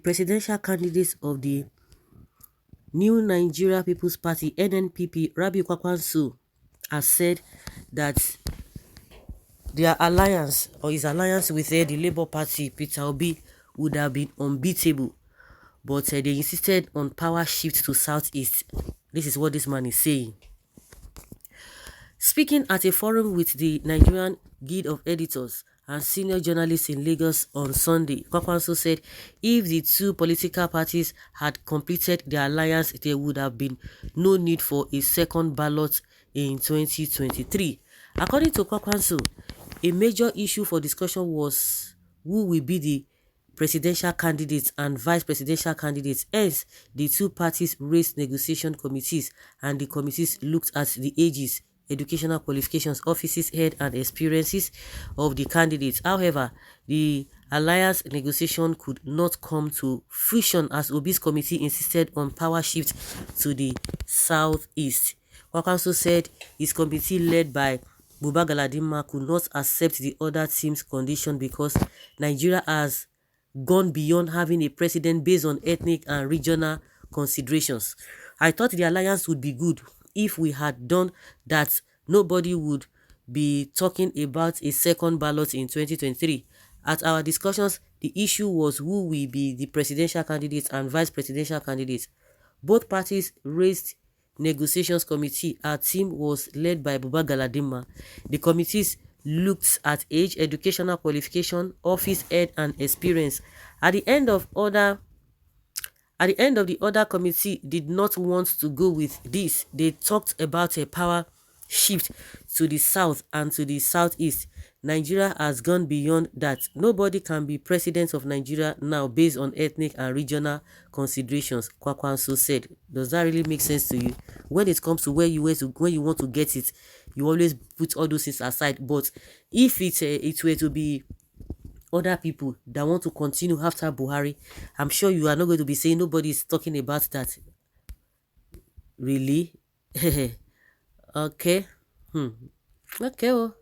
presidential candidate of the New Nigeria People's Party (NNPP), Rabiu Kwakwanso, has said that their alliance or his alliance with the Labour Party, Peter Obi, would have been unbeatable, but they insisted on power shift to Southeast. This is what this man is saying. Speaking at a forum with the Nigerian Guild of Editors and senior journalists in Lagos on Sunday, Kwakwanso said if the two political parties had completed their alliance, there would have been no need for a second ballot in 2023. According to Kwakwanso, a major issue for discussion was who will be the presidential candidates and vice presidential candidates. Hence, the two parties raised negotiation committees, and the committees looked at the ages, educational qualifications, offices held, and experiences of the candidates. However, the alliance negotiation could not come to fruition as Obi's committee insisted on power shift to the southeast. Kwakwanso said his committee, led by Buba Galadima, could not accept the other team's condition because Nigeria has gone beyond having a president based on ethnic and regional considerations. I thought the alliance would be good. If we had done that, nobody would be talking about a second ballot in 2023. At our discussions, the issue was who will be the presidential candidates and vice presidential candidates. Both parties raised negotiations committee. Our team was led by Buba Galadima. The committees looked at age, educational qualification, office head, and experience. At the end of the other committee did not want to go with this. They talked about a power shift to the south and to the southeast. Nigeria has gone beyond that. Nobody can be president of Nigeria now based on ethnic and regional considerations, Kwakwanso said. Does that really make sense to you? When it comes to when you want to get it, you always put all those things aside. But if it were to be other people that want to continue after Buhari, I'm sure you are not going to be saying nobody is talking about that. Really? Okay. Okay. Oh.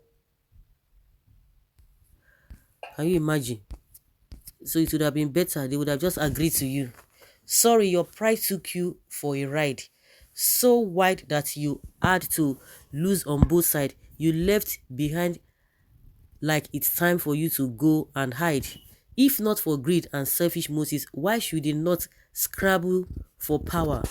Can you imagine? So it would have been better. They would have just agreed to you. Sorry, your pride took you for a ride so wide that you had to lose on both sides. You left behind like it's time for you to go and hide. If not for greed and selfish motives, why should they not scrabble for power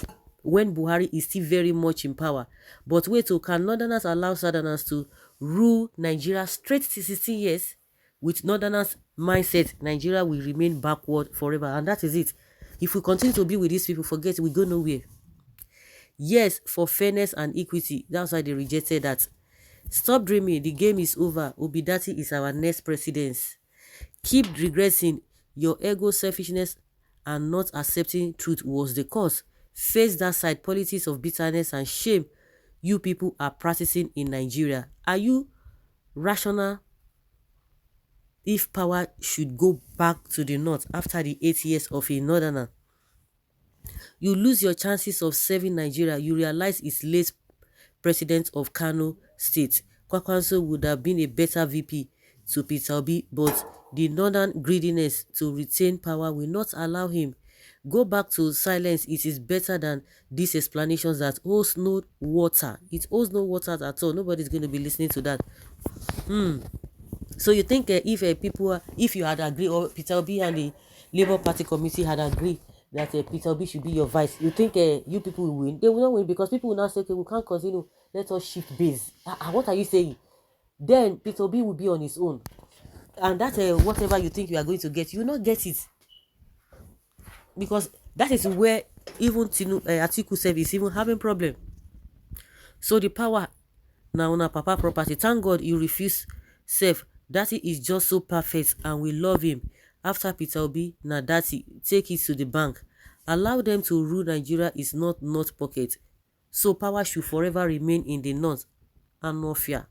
when Buhari is still very much in power? But wait, can Northerners allow Southerners to rule Nigeria straight to 60 years? With Northerners' mindset, Nigeria will remain backward forever, and that is it. If we continue to be with these people, forget, we go nowhere. Yes, for fairness and equity, that's why they rejected that. Stop dreaming, the game is over. Obidati is our next president. Keep regressing. Your ego, selfishness, and not accepting truth was the cause. Face that side, politics of bitterness and shame you people are practicing in Nigeria. Are you rational if power should go back to the north after the 8 years of a northerner? You lose your chances of serving Nigeria. You realize it's late president of Kano State. Kwakwanso would have been a better VP to Peter Obi, but the northern greediness to retain power will not allow him. Go back to silence. It is better than these explanations that holds no water. It holds no water at all. Nobody's going to be listening to that. So you think if you had agreed, or Peter Obi and the Labour Party committee had agreed that Peter Obi should be your vice, you think you people will win? They will not win, because people will now say, okay, we can't continue. Let us shift base. What are you saying? Then Peter Obi will be on his own. And that whatever you think you are going to get, you will not get it. Because that is where even Atiku self is even having problem. So the power now on our papa property. Thank God you refuse self. Daddy is just so perfect and we love him. After Peter Obi, now Daddy, take it to the bank. Allow them to rule Nigeria is not north pocket. So power should forever remain in the north and no fear.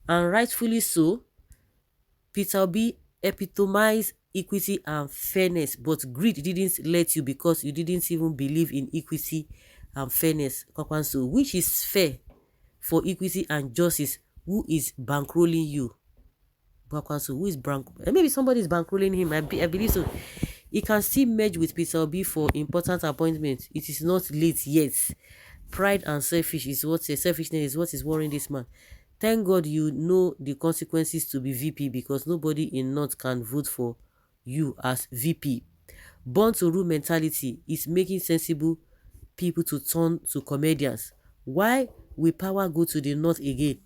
And rightfully so, Peter Obi epitomized equity and fairness, but greed didn't let you because you didn't even believe in equity and fairness, Kwakwanso. Which is fair for equity and justice? Who is bankrolling you? Kwakwanso, who is maybe somebody is bankrolling him. I believe so. He can still merge with Peter Obi for important appointments. It is not late yet. Pride and selfishness is what is worrying this man. Thank God you know the consequences to be VP, because nobody in North can vote for you as VP. Born to rule mentality is making sensible people to turn to comedians. Why will power go to the North again?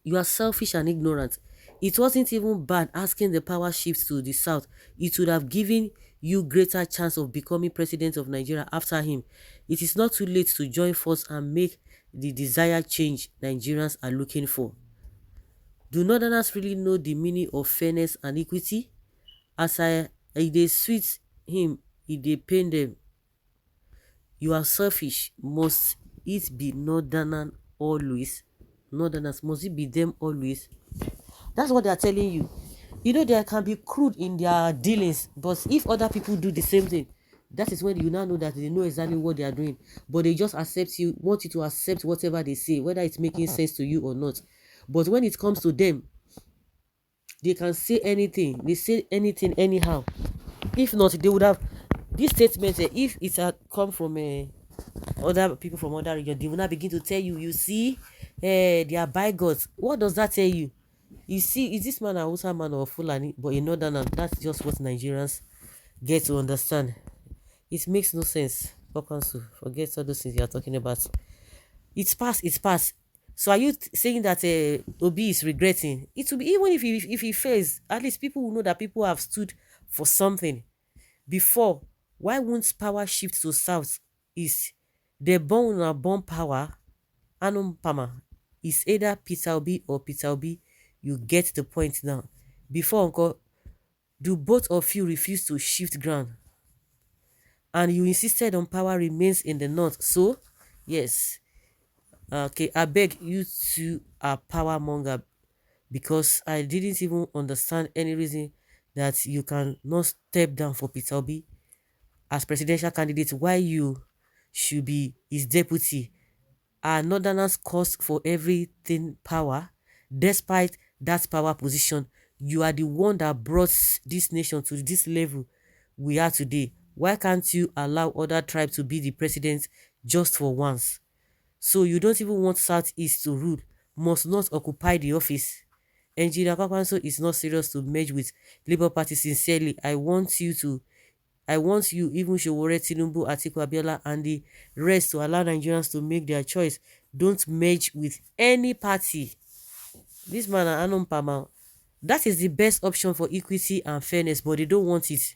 You are selfish and ignorant. It wasn't even bad asking the power shift to the south. It would have given you greater chance of becoming president of Nigeria after him. It is not too late to join force and make the desired change Nigerians are looking for. Do Northerners really know the meaning of fairness and equity? As I dey sweet him, e dey pain them. You are selfish. Must it be Northerners always? Northerners, must it be them always? That's what they are telling you. You know, there can be crude in their dealings, but if other people do the same thing, that is when you now know that they know exactly what they are doing. But they just want you to accept whatever they say, whether it's making sense to you or not. But when it comes to them, they can say anything. They say anything anyhow. If not, they would have this statement. If it had come from other people from other regions, they will not begin to tell you, you see, they are bigots. What does that tell you? You see, is this man a Hausa man or Fulani? But in Northern, that's just what Nigerians get to understand. It makes no sense. Kwakwanso, forget all those things you are talking about. It's past, it's past. So are you saying that Obi is regretting? It will be, even if he fails, at least people will know that people have stood for something. Before, why won't power shift to south? Is the born power, Anum Pama, is either Peter Obi or Peter Obi. You get the point now. Before, uncle, do both of you refuse to shift ground? And you insisted on power remains in the north. So, yes. Okay, I beg you two are power monger, because I didn't even understand any reason that you can not step down for Peter Obi as presidential candidate while you should be his deputy. Are Northerners cost for everything power? Despite that power position, you are the one that brought this nation to this level we are today. Why can't you allow other tribes to be the president just for once? So you don't even want Southeast to rule, must not occupy the office. Engineer Kwakwanso is not serious to merge with Labour Party. Sincerely, I want you, even Showore, Tinubu, Atiku Abiola, and the rest to allow Nigerians to make their choice. Don't merge with any party. This man, Anom Pama, that is the best option for equity and fairness, but they don't want it.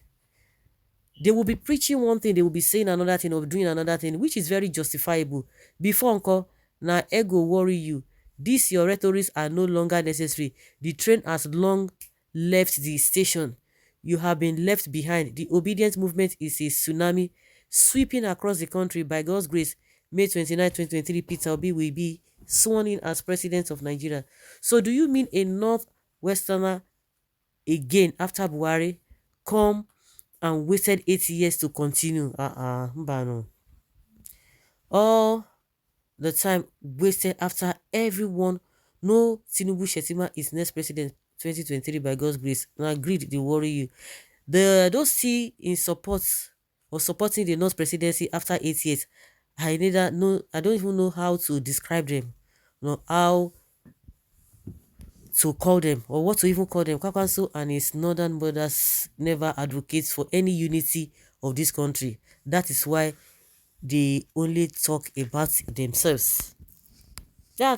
They will be preaching one thing, they will be saying another thing, or doing another thing, which is very justifiable. Before, uncle, now ego worry you. These your rhetorics are no longer necessary. The train has long left the station. You have been left behind. The obedience movement is a tsunami sweeping across the country. By God's grace, May 29, 2023, Peter Obi will be sworn in as president of Nigeria. So do you mean a Northwesterner again after Buhari come and waited 8 years to continue? Mbano. All the time wasted after everyone. No, Tinubu Shetima is next president 2023 by God's grace. And agreed, they worry you. Those see in support or supporting the North presidency after 8 years, I don't even know how to describe them, how to call them or what to even call them. Kwakwanso and his northern brothers never advocates for any unity of this country. That is why they only talk about themselves. Yeah.